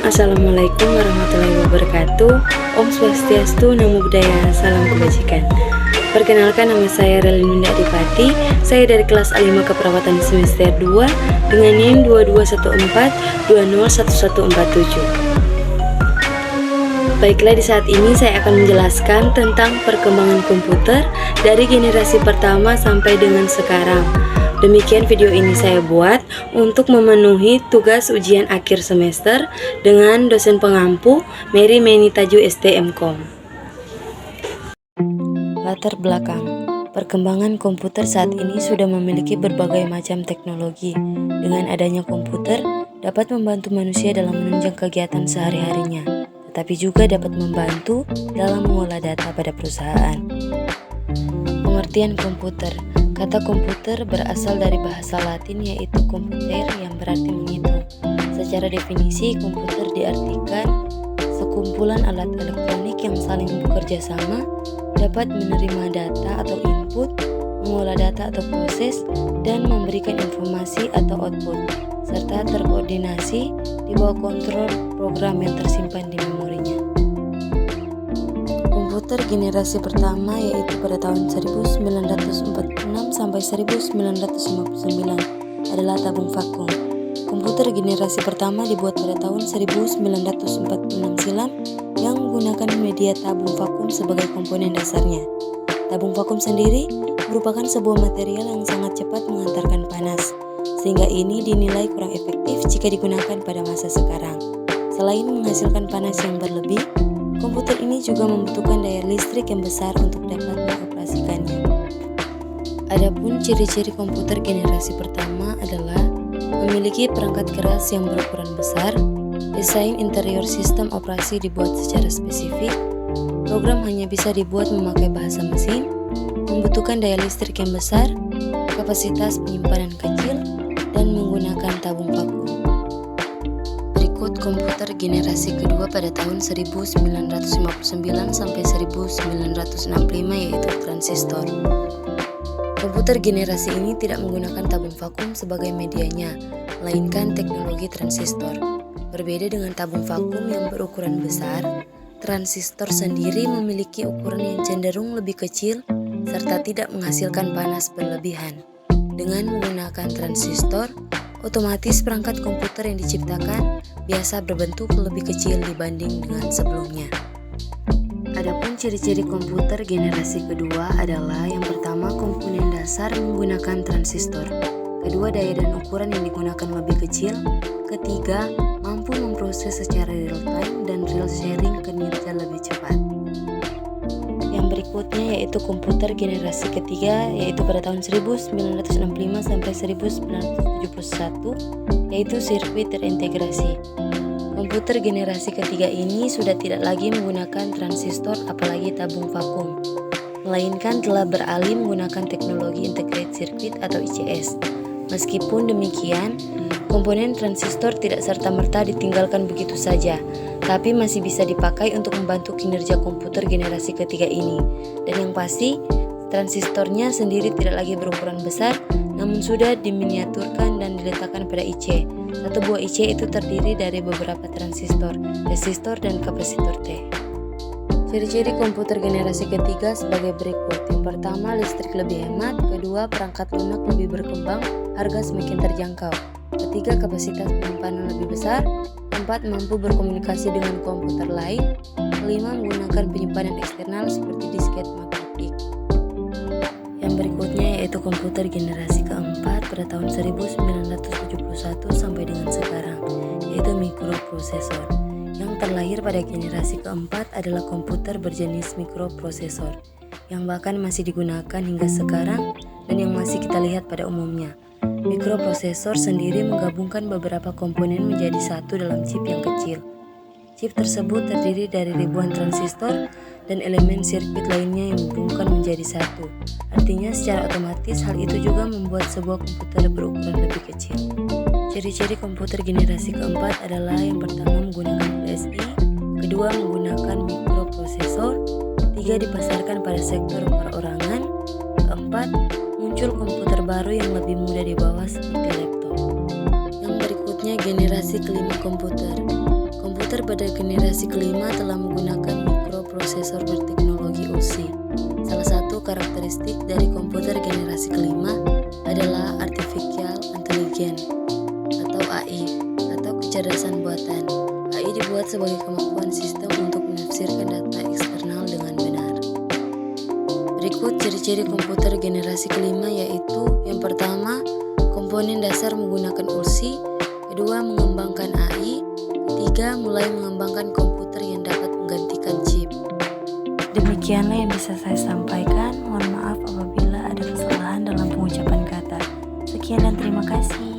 Assalamualaikum warahmatullahi wabarakatuh. Om Swastiastu, Namo Buddhaya, salam kebajikan. Perkenalkan, nama saya Relinunda Adipati. Saya dari kelas A5 Keperawatan semester 2 dengan NIM 2214201147. Baiklah, di saat ini saya akan menjelaskan tentang perkembangan komputer dari generasi pertama sampai dengan sekarang. Demikian video ini saya buat untuk memenuhi tugas ujian akhir semester dengan dosen pengampu Mary Menitaju STMkom. Latar belakang. Perkembangan komputer saat ini sudah memiliki berbagai macam teknologi. Dengan adanya komputer dapat membantu manusia dalam menunjang kegiatan sehari-harinya, tetapi juga dapat membantu dalam mengolah data pada perusahaan. Pengertian komputer. Kata komputer berasal dari bahasa Latin yaitu computere yang berarti menghitung. Secara definisi, komputer diartikan sekumpulan alat elektronik yang saling bekerja sama, dapat menerima data atau input, mengolah data atau proses, dan memberikan informasi atau output, serta terkoordinasi di bawah kontrol program yang tersimpan di memorinya. Komputer generasi pertama yaitu pada tahun 1946 sampai 1959 adalah tabung vakum. Komputer generasi pertama dibuat pada tahun 1946 silam yang menggunakan media tabung vakum sebagai komponen dasarnya. Tabung vakum sendiri merupakan sebuah material yang sangat cepat menghantarkan panas, sehingga ini dinilai kurang efektif jika digunakan pada masa sekarang. Selain menghasilkan panas yang berlebih, komputer ini juga membutuhkan daya listrik yang besar untuk dapat mengoperasikannya. Adapun ciri-ciri komputer generasi pertama adalah memiliki perangkat keras yang berukuran besar, desain interior sistem operasi dibuat secara spesifik, program hanya bisa dibuat memakai bahasa mesin, membutuhkan daya listrik yang besar, kapasitas penyimpanan kecil, dan menggunakan tabung vakum. Berikut komputer generasi kedua pada tahun 1959 sampai 1965 yaitu transistor. Komputer generasi ini tidak menggunakan tabung vakum sebagai medianya, melainkan teknologi transistor. Berbeda dengan tabung vakum yang berukuran besar, transistor sendiri memiliki ukuran yang cenderung lebih kecil serta tidak menghasilkan panas berlebihan. Dengan menggunakan transistor, otomatis perangkat komputer yang diciptakan biasa berbentuk lebih kecil dibanding dengan sebelumnya. Adapun ciri-ciri komputer generasi kedua adalah yang pertama, komponen dasar menggunakan transistor. Kedua, daya dan ukuran yang digunakan lebih kecil. Ketiga, mampu memproses secara real time dan real sharing kinerja lebih cepat. Yang berikutnya yaitu komputer generasi ketiga yaitu pada tahun 1965 sampai 1971 yaitu sirkuit terintegrasi. Komputer generasi ketiga ini sudah tidak lagi menggunakan transistor apalagi tabung vakum, melainkan telah beralih menggunakan teknologi integrated circuit atau ICS. Meskipun demikian, komponen transistor tidak serta-merta ditinggalkan begitu saja, tapi masih bisa dipakai untuk membantu kinerja komputer generasi ketiga ini. Dan yang pasti, transistornya sendiri tidak lagi berukuran besar, namun sudah diminiaturkan dan diletakkan pada IC. Satu buah IC itu terdiri dari beberapa transistor, resistor, dan kapasitor T. Ciri-ciri komputer generasi ketiga sebagai berikut. Yang pertama, listrik lebih hemat. Kedua, perangkat lunak lebih berkembang, harga semakin terjangkau. Ketiga, kapasitas penyimpanan lebih besar. Keempat, mampu berkomunikasi dengan komputer lain. Kelima, menggunakan penyimpanan eksternal seperti disket magnetik. Yang berikutnya yaitu komputer generasi keempat pada tahun 1971 sampai dengan sekarang, yaitu mikroprosesor. Yang terlahir pada generasi keempat adalah komputer berjenis mikroprosesor, yang bahkan masih digunakan hingga sekarang dan yang masih kita lihat pada umumnya. Mikroprosesor sendiri menggabungkan beberapa komponen menjadi satu dalam chip yang kecil. Chip tersebut terdiri dari ribuan transistor dan elemen sirkuit lainnya yang menghubungkan menjadi satu. Artinya secara otomatis hal itu juga membuat sebuah komputer berukuran lebih kecil. Ciri-ciri komputer generasi keempat adalah yang pertama menggunakan VLSI, kedua menggunakan mikroprosesor, tiga dipasarkan pada sektor perorangan, keempat muncul komputer baru yang lebih mudah dibawa seperti laptop. Yang berikutnya generasi kelima komputer. Komputer pada generasi kelima telah menggunakan mikroprosesor berteknologi ULSI. Salah satu karakteristik dari komputer generasi kelima adalah Artificial Intelligence atau AI atau kecerdasan buatan. AI dibuat sebagai kemampuan sistem untuk menafsirkan data eksternal dengan benar. Berikut ciri-ciri komputer generasi kelima yaitu: yang pertama, komponen dasar menggunakan ULSI, kedua, mengembangkan AI, ketiga, mulai mengembangkan komputer yang dapat menggantikan chip. Demikianlah yang bisa saya sampaikan. Mohon maaf apabila ada kesalahan dalam pengucapan kata. Sekian dan terima kasih.